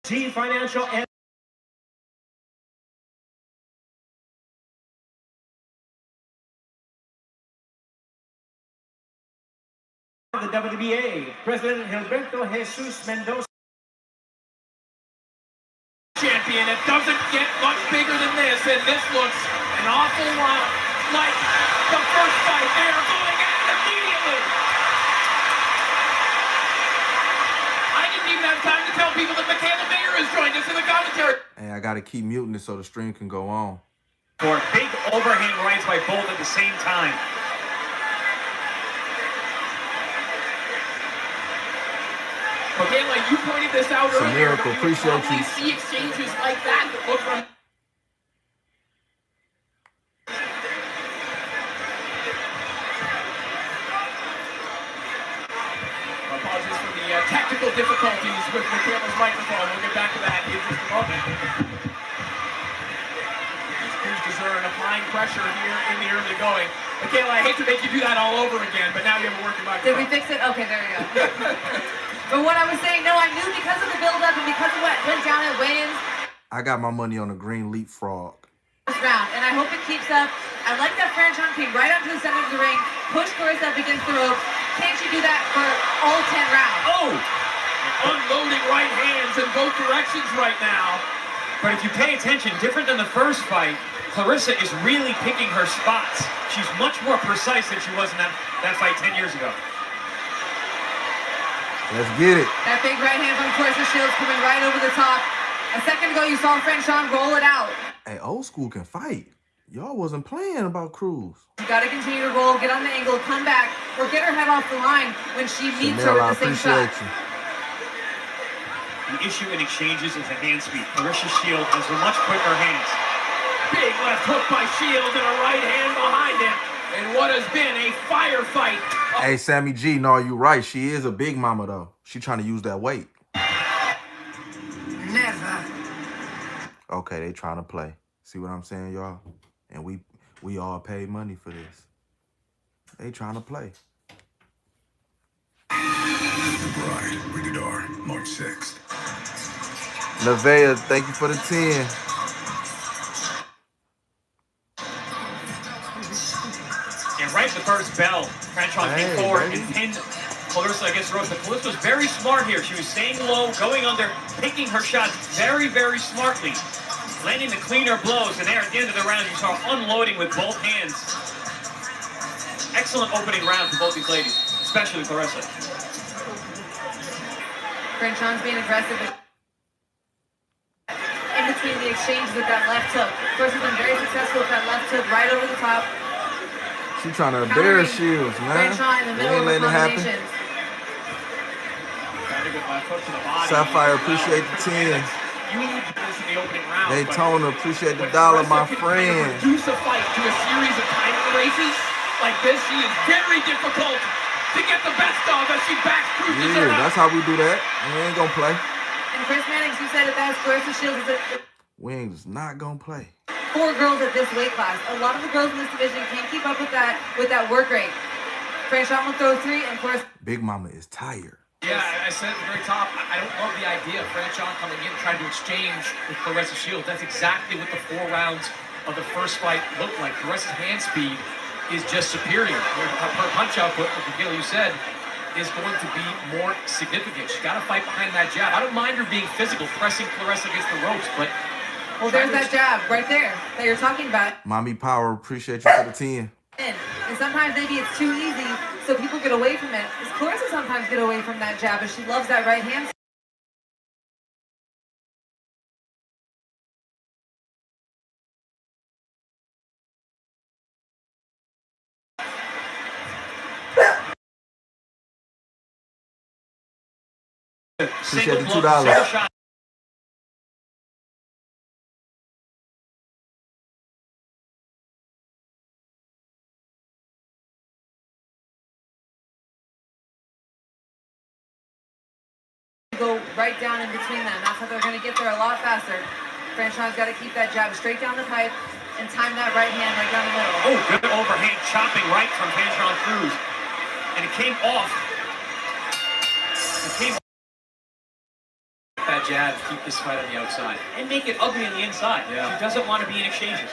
Financial and the WBA, President Gilberto Jesus Mendoza. Champion. It doesn't get much bigger than this, and this looks an awful lot like the first fight. They are going at it immediately. I didn't even have time to tell people that Michaela Mayer has joined us in the commentary. Hey, I gotta keep muting it so the stream can go on. For big overhand rights by both at the same time. Michaela, you pointed this out it's earlier. A miracle. Appreciate you. See exchanges like that look from. Apologies for the technical difficulties with Michaela's microphone. We'll get back to that in just a moment. Cruz Dessert applying pressure here in the early going. Michaela, I hate to make you do that all over again, but now you have a working microphone. Did we fix it? Okay, there we go. But what I was saying, no, I knew because of the build-up and because of what went down at weigh-ins. I got my money on the green leapfrog. This round, and I hope it keeps up. I like that Franchon came right onto the center of the ring, pushed Claressa up against the ropes. Can't you do that for all 10 rounds? Oh! Unloading right hands in both directions right now. But if you pay attention, different than the first fight, Claressa is really picking her spots. She's much more precise than she was in that fight 10 years ago. Let's get it. That big right hand from Claressa Shields coming right over the top. A second ago, you saw Franchon roll it out. Hey, old school can fight. Y'all wasn't playing about Cruz. You got to continue to roll, get on the angle, come back, or get her head off the line when she meets her with the same shot. The issue in exchanges is the hand speed. Claressa Shields has much quicker hands. Big left hook by Shields and a right hand behind him. And what has been a firefight. Hey, Sammy G, no, you right. She is a big mama, though. She trying to use that weight. Never. Okay, they trying to play. See what I'm saying, y'all? And we all paid money for this. They trying to play. The Bride, rated R, March 6th. Nevaeh, thank you for the 10. And right at the first bell, Franchon came forward and pinned Claressa against the ropes. But Claressa was very smart here. She was staying low, going under, picking her shots very, very smartly, landing the cleaner blows. And there at the end of the round, you saw unloading with both hands. Excellent opening round for both these ladies, especially Claressa. Franchon's being aggressive in between the exchanges with that left hook. Claressa's been very successful with that left hook right over the top. She trying to embarrass Shields, man. Franchon in the middle of the combinations. Sapphire, appreciate the 10. Daytona, appreciate the dollar, my friend. Reduce a fight to a series of title races like this. She is very difficult to get the best of as she backs Cruz. Yeah, that's how we do that. We ain't gonna play. And Chris Mannix, you said it best. Claressa Shields is We ain't just not gonna play. 4 girls at this weight class. A lot of the girls in this division can't keep up with that work rate. Franchon will throw 3, and Claressa. Big Mama is tired. Yeah, I said at the very top, I don't love the idea of Franchon coming in trying to exchange with Claressa Shields. That's exactly what the 4 rounds of the first fight looked like. Claressa's hand speed is just superior. Her punch output, like Miguel, you said, is going to be more significant. She's got to fight behind that jab. I don't mind her being physical, pressing Claressa against the ropes, but... Well, there's that jab right there that you're talking about. Mommy Power, appreciate you for the 10. And sometimes maybe it's too easy, so people get away from it. Claressa sometimes get away from that jab, and she loves that right hand. Appreciate the $2. Go right down in between them. That's how they're going to get there a lot faster. Franchon's got to keep that jab straight down the pipe and time that right hand right down the middle. Oh, good overhand chopping right from Franchon Cruz. And it came off. It came off that that jab, keep this fight on the outside. And make it ugly on the inside. Yeah. She doesn't want to be in exchanges.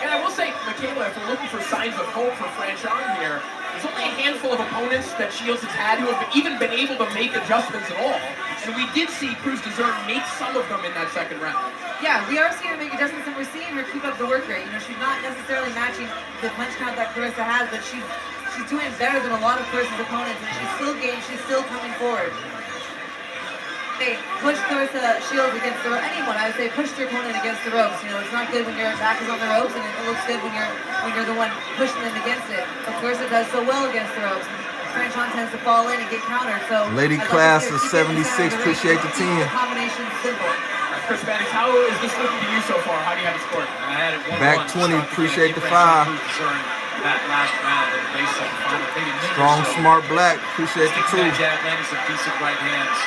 And I will say, Michaela, if we're looking for signs of hope for FRANCHON here, there's only a handful of opponents that Shields has had who have even been able to make adjustments at all. And we did see Cruz Dessert make some of them in that second round. Yeah, we are seeing her make adjustments, and we're seeing her keep up the work rate. You know, she's not necessarily matching the punch count that Claressa has, but she's doing better than a lot of Clarissa's opponents, and she's still game, she's still coming forward. Hey, push Claressa Shields against the ropes. Anyone, I would say, push your opponent against the ropes. You know, it's not good when your back is on the ropes, and it looks good when you're the one pushing them against it. But Claressa does so well against the ropes. FRANCHON tends to fall in and get countered. So Lady class of 76, appreciate the 10. The combination's simple. Chris Maddox, how is this looking to you so far? How do you have it scored? I had it 1-1. Back 20, appreciate the 5. That last round of the race of the final, maybe a minute Strong, or so. smart black, appreciate the 2. That jab, landing some decent right hands.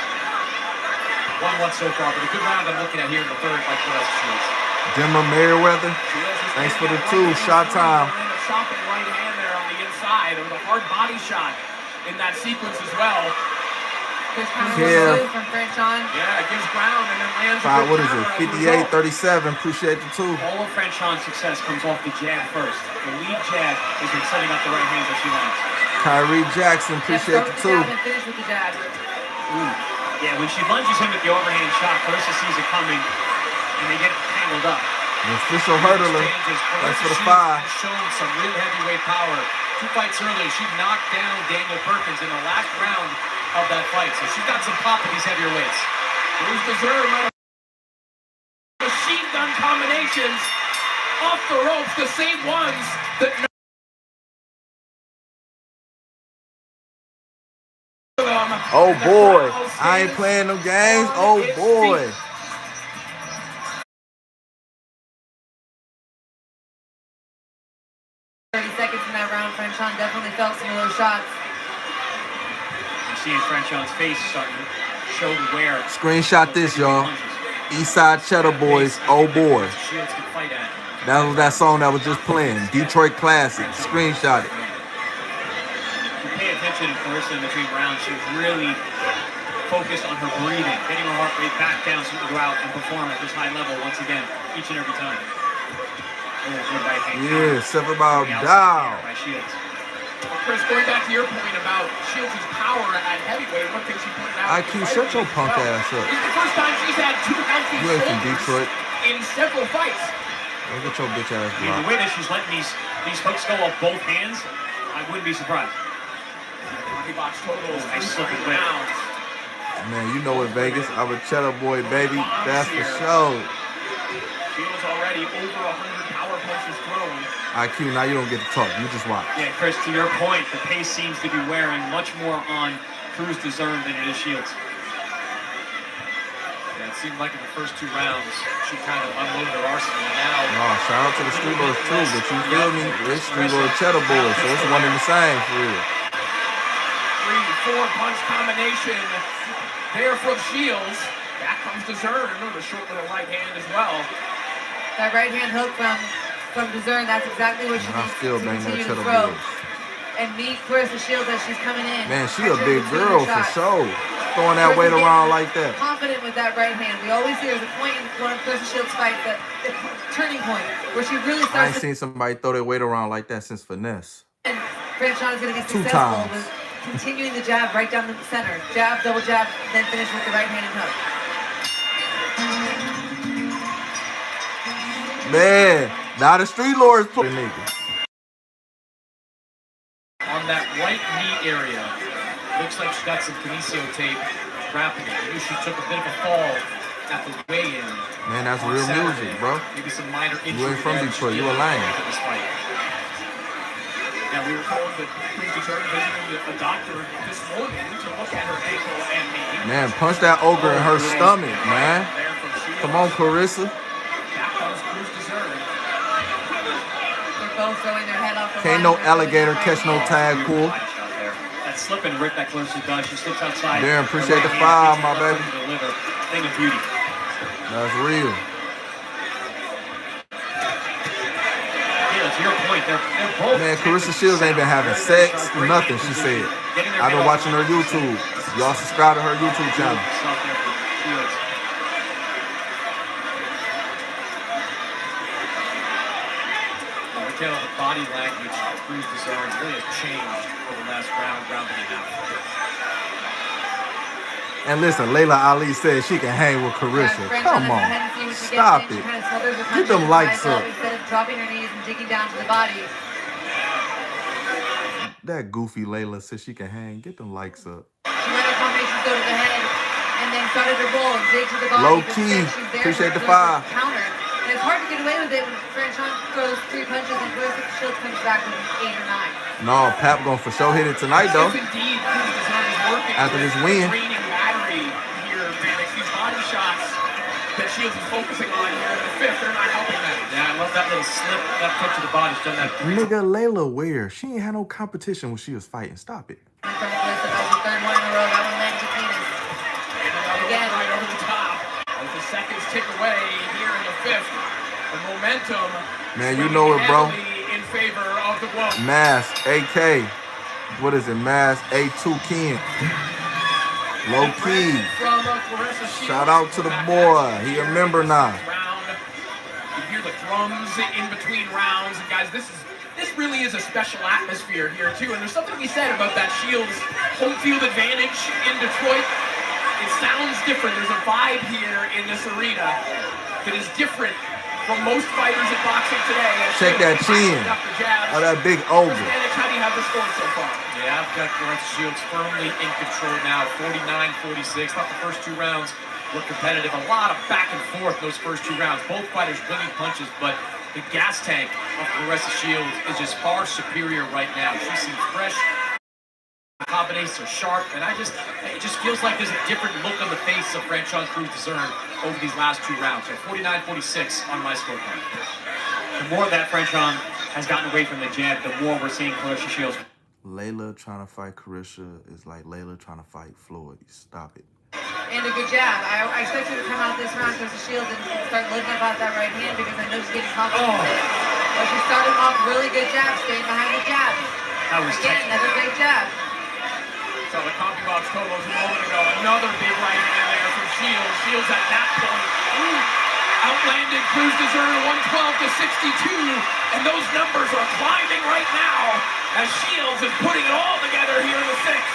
1-1 so far, but a good round I'm looking at here in the third by Claressa Shields. Dimmer Merriweather, thanks for the 2. Shot time. A chopping right hand there on the inside. It was a hard body shot in that sequence as well. There's kind of Yeah. a move from FRANCHON. Yeah, it gives ground and then lands. a 5, good what is counter it? as a 58, result. 37, appreciate the 2. All of FRANCHON's success comes off the jab first. The lead jab is in setting up the right hands that she wants. Kyrie Jackson, appreciate the 2. And finish with the jab. Yeah, when she lunges him with the overhand shot, Claressa sees it coming, and they get tangled up. The official hurdler, thanks for the 5. Has shown some real heavyweight power. 2 fights earlier, she knocked down Daniel Perkins in the last round of that fight. So she's got some pop with these heavier weights. Cruz Dessert might have machine gun combinations off the ropes, the same ones that Oh boy, I ain't playing them games. Oh boy. Seconds in that round, FRANCHON definitely felt some of those shots. You're seeing FRANCHON's face starting to show the wear. Screenshot this, y'all. Eastside Cheddar Boys, oh boy. Shields can fight at. That was that song that was just playing. Detroit Classic. Screenshot it. You pay attention to Claressa in between rounds. She was really focused on her breathing, getting her heart rate back down so she could go out and perform at this high level once again, each and every time. Oh, good right hand Yeah, counter. seven about Coming out down. by Shields. Well, Chris, going back to your point about Shields' power at heavyweight, one thing she pointed out. IQ, shut your punk ass up. It's the first time she's had 2 healthy You ain't from shoulders Detroit. in several fights. Look at your bitch ass I mean, the block. way that she's letting these hooks go off both hands, I wouldn't be surprised. He boxed totals, Nice 3 looking whip. rounds. Man, you know it, Vegas. I'm a Cheddar Boy, baby. That's for sure. Shields already over 100 power punches thrown. IQ, now you don't get to talk. You just watch. Yeah, Chris, to your point, the pace seems to be wearing much more on Cruz Dessert than it is Shields. Yeah, it seemed like in the first 2 rounds, she kind of unloaded her arsenal. And now, Oh, shout out to the Street Lords too, but you feel me? It's Street Lord Cheddar Boys, so it's one and the same for real. 3-4 punch combination there from Shields. Back comes Dessert, another short little right hand as well. That right hand hook from Dessert, that's exactly what she I needs still to bang that continue to Cheddar throw. Boys. And meet Claressa Shields as she's coming in. Man, she a Pressure big between girl her for shots. sure. Throwing that weight Claressa around getting like that. Confident with that right hand. We always see there's a point in one of Claressa Shields' fights, the turning point, where she really I starts ain't seen somebody throw their weight around like that since Finesse. and FRANCHON is going to be 2 successful times. with continuing the jab right down the center. Jab, double jab, then finish with the right-handed hook. Man, now the Street Lords play nigga. on that right knee area, looks like she got some kinesio tape wrapping it. I knew she took a bit of a fall at the weigh-in. Man, that's on real Saturday. music, bro. Maybe some minor injury. You ain't from there. Detroit, She's you a dealing lame. with this fight. Now, we were told that Cruz Dessert visited a doctor this morning to look at her ankle and knee. Man, punch that ogre in her stomach, man. There from Shields. Come on, Claressa. Back comes Cruz Dessert. They're both throwing their head off the Can't line. no alligator catch no tag pull. Body shot there. That slip and rip that Claressa does. She slips outside. Darren, appreciate the Her right hand, 5, my gets her baby. left hook to deliver. Thing of beauty. That's real. Yeah, to your point, they're both. Man, Claressa Shields ain't been having sex, nothing, she said. I've been watching her YouTube. Y'all subscribe to her YouTube channel. Stuff there for Shields. Michaela, the body language of Cruz Desarn really has changed over the last round and a half. And listen, Layla Ali said she can hang with Claressa. Come on. Stop it. Get them likes up. Instead of dropping her knees and digging down to the body. That goofy Layla said she can hang. Get them likes up. She let her combinations go to the head and then started to roll and dig to the body. Low key. Appreciate the 5. Counter. And it's hard to get away with it when Franchon throws 3 punches and Claressa Shields comes back with 8 or 9. No, Pap gonna for sure hit it tonight though. Yes, indeed. Cruz Desarn is working after this win. Training battery here, Phoenix. These body shots that Shields is focusing on here in the 5th, they're not helping that. Yeah, I love that little slip, that touch to the body. She's done that. Nigga, Layla where? She ain't had no competition when she was fighting. Stop it. In front of Claressa, that was the 3rd one in a row. That one landed to Venus. And another one right over the top. As the seconds tick away here in the 5th, the momentum. Man, you know it, bro. In favor of the GWOAT. Mass, AK. What is it? Mass, A2 Ken. Low key. From Claressa Shields. Shout out to the boy. He a member now. You hear the drums in between rounds. And guys, this really is a special atmosphere here too. And there's something to be said about that Shields home field advantage in Detroit. It sounds different. There's a vibe here in this arena that is different from most fighters in boxing today. Check that chin. Oh, that big ogre. How do you have this going so far? Yeah, I've got Claressa Shields firmly in control now. 49-46. Thought the first 2 rounds were competitive. A lot of back and forth in those first 2 rounds. Both fighters winning punches, but the gas tank of Claressa Shields is just far superior right now. She seems fresh. The combinations are sharp, and it just feels like there's a different look on the face of FRANCHON Cruz Desarn over these last 2 rounds. So 49-46 on my scorecard. The more that FRANCHON has gotten away from the jab, the more we're seeing Claressa Shields. Layla trying to fight Claressa is like Layla trying to fight Floyd. Stop it. And a good jab. I expect her to come out this round, Claressa Shields, and start looking about that right hand because I know she's getting confident with it. But she started off really good jab, staying behind the jab. That was Again, another great jab. So the CompuBox totals a moment ago. Another big right hand there from Shields. Shields at that point outlanded Cruz Desarn 112-62, and those numbers are climbing right now as Shields is putting it all together here in the 6th.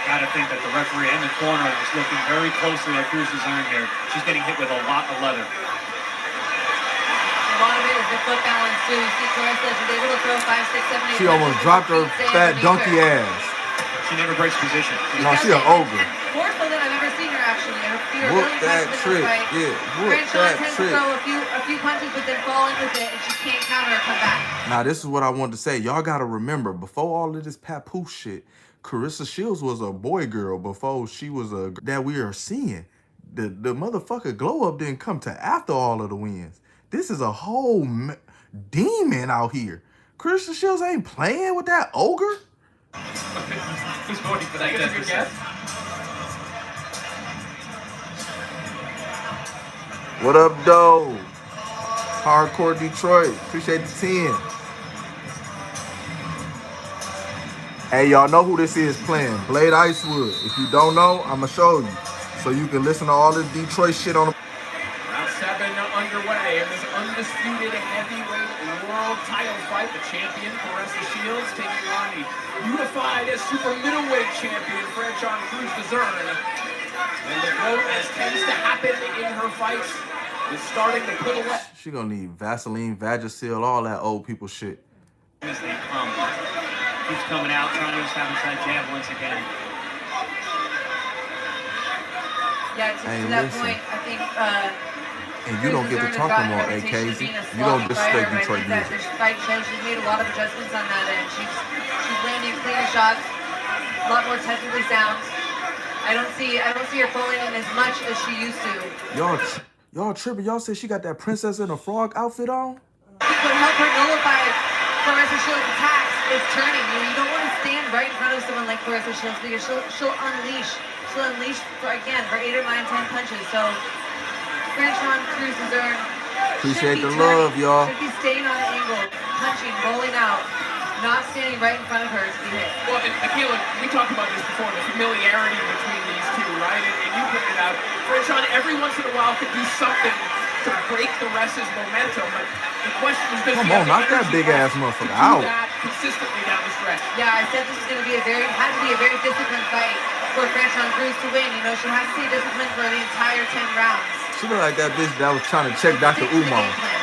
Gotta think that the referee in the corner is looking very closely at Cruz Desarn here. She's getting hit with a lot of leather. A lot of it is the foot balance too. You see Claressa, she's able to throw 5, 6, 7, 8. She almost dropped her fat donkey ass. She never breaks position. No, she an ogre. More so than I've ever seen her actually. Her feet are Whoop really that impressive in this trick. fight. Yeah, whoop FRANCHON that tends trick. to throw a few punches, but then fall in with it, and she can't counter or come back. Now, this is what I wanted to say. Y'all got to remember, before all of this papoose shit, Claressa Shields was a boy girl before she was a that we are seeing. The motherfucker glow up didn't come to after all of the wins. This is a whole demon out here. Claressa Shields ain't playing with that ogre. Who's voting for that That's a good guess. What up, though? Hardcore Detroit. Appreciate the 10. Hey, y'all know who this is playing. Blade Icewood. If you don't know, I'ma show you. So you can listen to all this Detroit shit on the... Round 7 underway in this undisputed heavyweight world title fight. The champion, Claressa Shields, taking on the unified super middleweight champion, FRANCHON Cruz Desarn. And the GWOAT, as tends to happen in her fights, is starting to put away. She gonna need Vaseline, Vagisil, all that old people shit. As they come, keeps coming out, trying to establish that jab once again. Yeah, to that point, I think. And you don't get to talk no more, AKZ. You don't disrespect Detroit music. This fight shows she's made a lot of adjustments on that end. She's landing cleaner shots, a lot more technically sound. I don't see her pulling in as much as she used to. Y'all tripping. Y'all said she got that princess in a frog outfit on? What would help her nullify Claressa Shields' attacks is turning. You don't want to stand right in front of someone like Claressa Shields because she'll unleash for 8 or 9, 10 punches. So FRANCHON Cruz Desarn Appreciate the love, y'all. Should be staying on an angle, punching, rolling out, not standing right in front of her to be hit. Well, and Michaela, we talked about this before, the familiarity between these two, right? And you pointed out FRANCHON every once in a while could do something to break Claressa's momentum, but the question is, does Come he on, have the knock that energy big left ass motherfucker to out. do that consistently down the stretch? Yeah, I said this is going to be a very disciplined fight for FRANCHON Cruz to win. You know, she has to stay disciplined for the entire 10 rounds. She look like that bitch that was trying to check Dr. Stick to the Umar. game plan.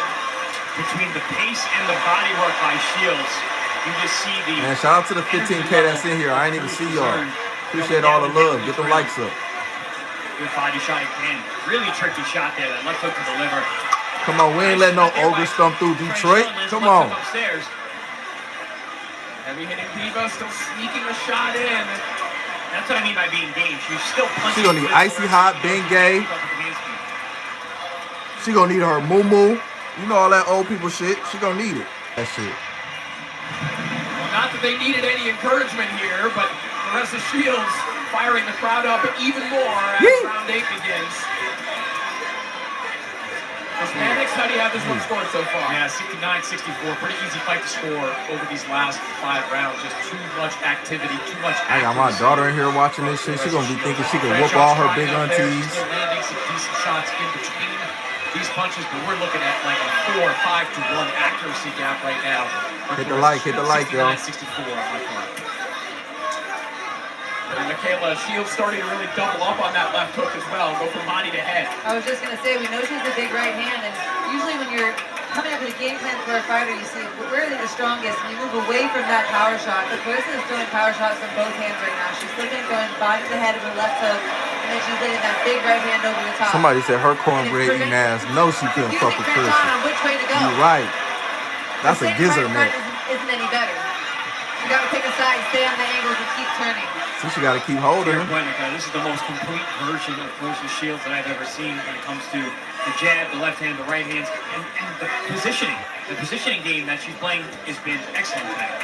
Between the pace and the body work by Shields, you just see the. Man, shout out to the 15K that's in here. I ain't even see y'all. Appreciate all the love. Get the likes up. Good body shot again. Really tricky shot there. That left hook to the liver. Come on, we ain't letting no ogre stump through Detroit. Come on. Upstairs. Heavy hitting Diva still sneaking a shot in. That's what I mean by being game. She's still punching. She gonna need icy hot, Bengay. She gonna need her moo-moo. You know all that old people shit. She gonna need it. That shit. Well, not that they needed any encouragement here, but Claressa Shields firing the crowd up even more as round 8 begins. Hispanics, how do you have this one scored so far? Yeah, 69-64. Pretty easy fight to score over these last 5 rounds. Just too much activity, too much I got my daughter in here watching this shit. She gonna be thinking she can whoop all her big aunties. Still landing some decent shots in between these punches, but we're looking at like a 4 or 5 to 1 accuracy gap right now. Hit the like, y'all. 69-64 on my part. And Michaela Shields starting to really double up on that left hook as well, go from body to head. I was just going to say, we know she has a big right hand, and usually when you're coming up with a game plan for a fighter, you see where are they the strongest, and you move away from that power shot. But Claressa is throwing power shots from both hands right now. She's still been going body to head with a left hook, and then she's laying that big right hand over the top. Somebody said her cornbread eating ass. No, she couldn't fuck with FRANCHON Claressa. on which way to go. You right. That's a gizzard neck. Isn't any better. You got to pick a side, stay on the angles, and keep turning. See, she got to keep holding Fair her. point, Mikhail. This is the most complete version of Claressa Shields that I've ever seen when it comes to the jab, the left hand, the right hands, and the positioning. The positioning game that she's playing has been excellent tonight.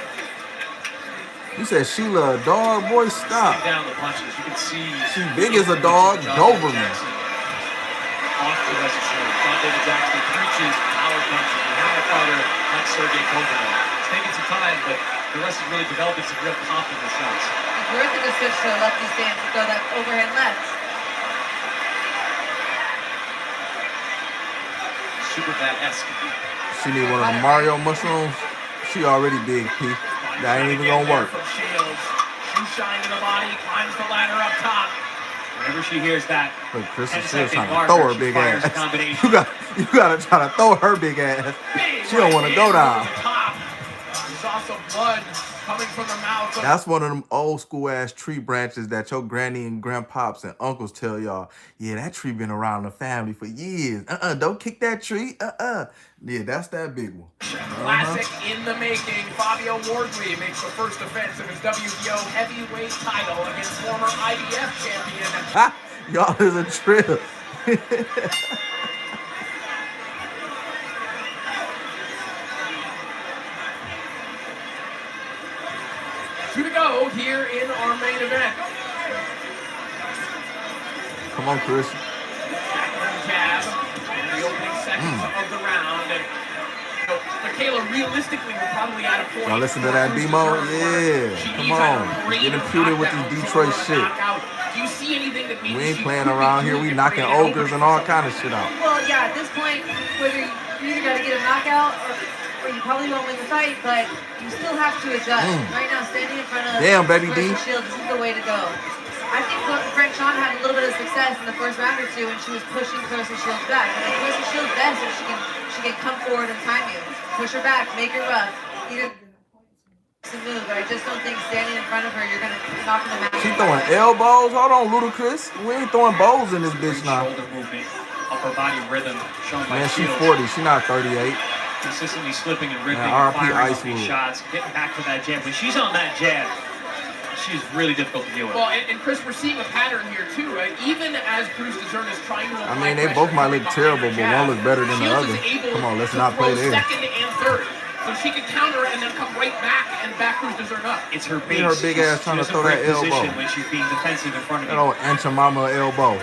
You said Sheila a dog? Boy, stop. Down the punches. You can see She big as a dog. Doberman. Jackson off Claressa Shields. John David Jackson preaches power punches. You have a fighter like Sergey Kovalev. It's taking some time, but Claressa's really developing some real pop in the shots. It's worth it to switch to a lefty stance to throw that overhand left. Super bad-esque. She need one of the Mario mushrooms. She already big, P. That ain't even gonna work. From Shields. Shoe shine to the body, climbs the ladder up top. Whenever she hears that, But Chris is 10-second still trying to marker, throw her she big fires a ass. combination. You gotta try to throw her big ass. Big She don't want to go down. over the top. You saw some blood coming from the mouth. That's one of them old school ass tree branches that your granny and grandpops and uncles tell y'all, yeah, that tree been around the family for years. Don't kick that tree. Yeah, that's that big one. Classic in the making. Fabio Wardley makes the first defense of his WBO heavyweight title against former IBF champion. Ha! Y'all is a trip. 2 to go here in our main event. Come on, Chris. Jab in the opening seconds of the round. And, you know, Michaela realistically we're probably at a point. Y'all listen to that demo? Yeah. Come on. Get imputed with this Detroit shit. Do you see anything that means We ain't playing around here. We knocking ogres and all kind of shit out. Well, yeah, at this point, whether you either got to get a knockout or you probably won't win the fight, but you still have to adjust. Right now, standing in front of Damn, baby D. Claressa Shields isn't the way to go. I think FRANCHON had a little bit of success in the first round or two when she was pushing Claressa Shields back. I mean, Claressa Shields best if she can come forward and time you. Push her back, make her rough. Either to move, but I just don't think standing in front of her, you're gonna knock them out. She throwing elbows. Hold on, Ludacris. We ain't throwing bows in this bitch now. Shoulder movement, upper body rhythm shown by Man, she's Shields. 40. She not 38. Consistently slipping and ripping, Man, RP firing Ice off these Wood. shots, getting back to that jab. When she's on that jab, she's really difficult to deal with. Well, and Chris, we're seeing a pattern here too, right? Even as Cruz Dezern is trying to I mean, they both might look terrible, but one looks better than the other. Come on, let's not play there. Second and third. So she can counter and then come right back and back Cruz Dezern up. It's her base. Her big ass trying to She doesn't throw that break position elbow. when she's being defensive in front of That you. old Ancha Mama elbow.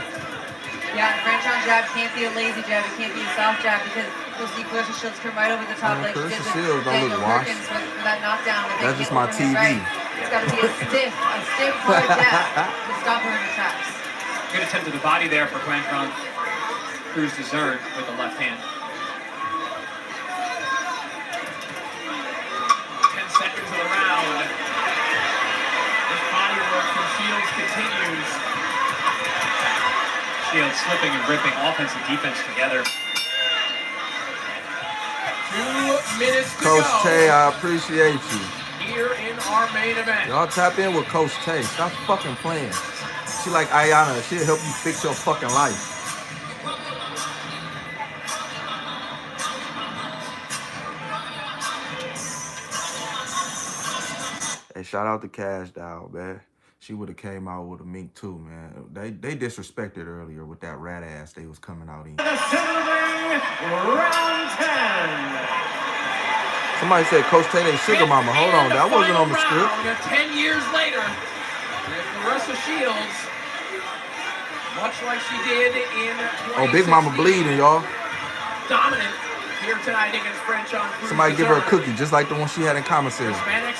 Yeah, and FRANCHON jab can't be a lazy jab. It can't be a soft jab because you'll see Claressa Shields come right over the top Man, like she did Claressa with Shields don't Daniel look washed. Perkins for that knockdown. with That's the just my overhand TV. right. It's got to be a stiff, hard jab to stop her in her tracks. Good attempt to the body there for FRANCHON. Cruz dessert with the left hand. 10 seconds of the round. This body work from Shields continues. Shields slipping and ripping offense and defense together. 2 minutes to Coach go. Tay, I appreciate you. Here in our main event. Y'all tap in with Coach Tay. Stop fucking playing. She like Ayana. She'll help you fix your fucking life. Hey, shout out to Cash Doll, man. She would have came out with a mink too, man. They disrespected earlier with that rat ass they was coming out in. The center of the ring, round 10. Somebody said Coach Tay they sugar mama. Hold on, that wasn't on the script. 10 years later, with Claressa Shields, much like she did in 2016. Oh, Big Mama bleeding, y'all. Dominant here tonight against FRANCHON. Somebody give her a cookie, just like the one she had in commissary. Hispanics,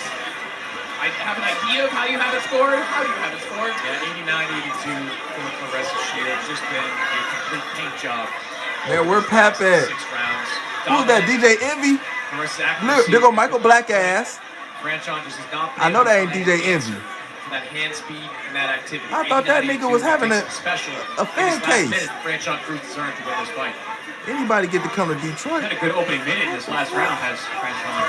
I have an idea of how you have it scored. How do you have it scored? Yeah, 89-82 for Claressa Shields. Just been a complete paint job. Man, where Pap at? 6 rounds. Who's that, DJ Envy? Claressa Look, there go Michael Black ass. FRANCHON just is not. I know that ain't DJ Envy. That hand speed and that activity. I thought that nigga was having a fan case. FRANCHON Cruz deserved to win this fight. Anybody get to come to Detroit? Had a good opening minute in this last round. Has FRANCHON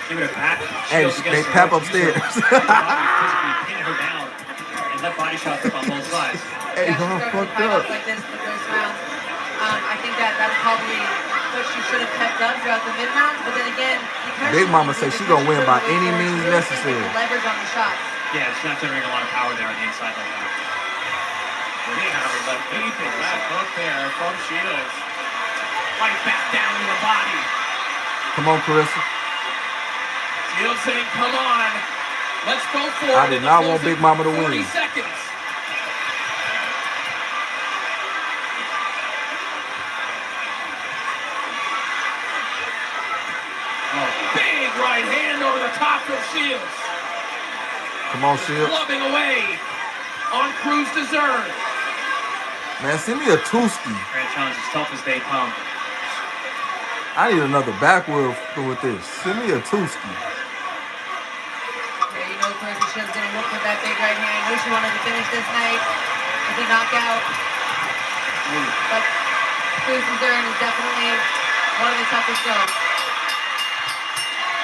give it a back? Hey, they Pap upstairs. Physically pin her down and let body shots up on both sides. Hey, Yeah, y'all she's fucked starting to fight up. off like this in the first round. I think that was probably what she should have kept up throughout the mid-rounds, but then again, because Big Mama say she gonna win by any she's means really necessary. taking the leverage on the shots. Yeah, it's not generating a lot of power there on the inside like that. Deep in that hook there from Shields. Right back down to the body. Come on, Claressa. Shields saying, come on. Let's go for it. I did not want Big Mama to 40 win. seconds. Big right hand over the top of Shields. Come on, Shields. Clubbing away on Cruz dessert. Man, send me a Tooski. FRANCHON's as tough as they come. I need another backward with this. Send me a Tooski. Yeah, you know Claressa Shields gonna look with that big right hand. I know she wanted to finish this night with a knockout. But Cruz dessert is definitely one of the toughest shows.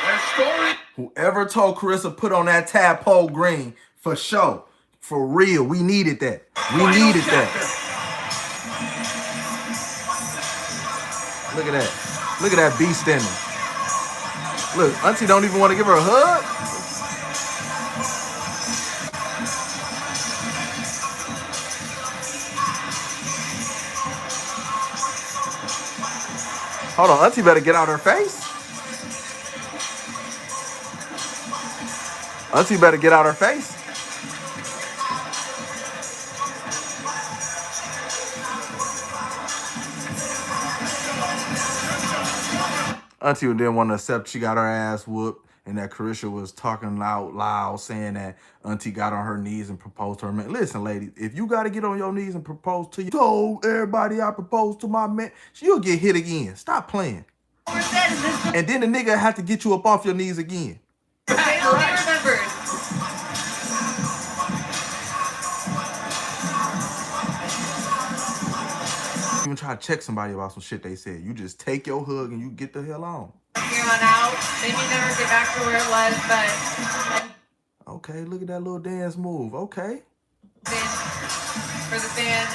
Their story. Whoever told Claressa put on that tadpole green, for sure. For real, we needed that. We needed that. Look at that. Look at that beast in her. Look, Auntie don't even want to give her a hug. Hold on, Auntie better get out her face. Auntie better get out her face. Auntie didn't want to accept she got her ass whooped and that Claressa was talking out loud saying that Auntie got on her knees and proposed to her man. Listen, ladies, if you got to get on your knees and propose to you, told everybody I proposed to my man, you'll get hit again. Stop playing. And then the nigga have to get you up off your knees again. They only remembered. Even try to check somebody about some shit they said. You just take your hug and you get the hell on. Here on out, maybe never get back to where it was, but Okay, look at that little dance move. Okay. for the fans.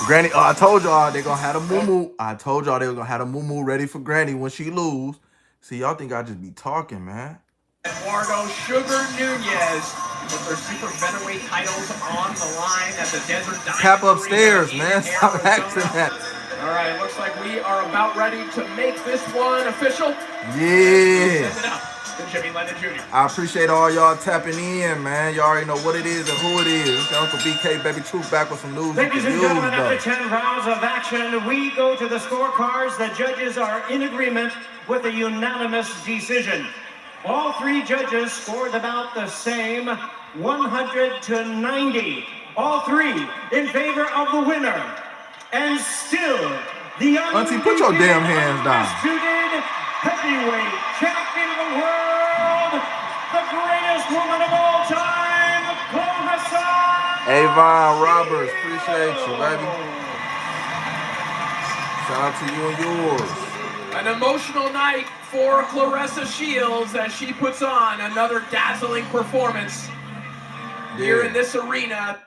Granny, oh, I told y'all they gonna have a moo-moo. I told y'all they were gonna have a moo-moo ready for Granny when she lose. See, y'all think I just be talking, man. Eduardo Sugar Nunez with their super featherweight titles on the line at the Desert Diamond Tap upstairs, Arena man. in Stop Arizona. asking that. All right, looks like we are about ready to make this one official. Yeah. Send it up to Jimmy Lennon Jr. I appreciate all y'all tapping in, man. Y'all already know what it is and who it is. It's Uncle BK, Baby Truth, back with some news. Ladies and News, gentlemen, though. after 10 rounds of action, we go to the scorecards. The judges are in agreement with a unanimous decision. All three judges scored about the same, 100 to 90. All three in favor of the winner. And still, the Auntie, put your damn hands down. undisputed heavyweight champion of the world, the greatest woman of all time, Claressa. Avon Roberts, appreciate you, baby. Shout out to you and yours. An emotional night for Claressa Shields as she puts on another dazzling performance here in this arena.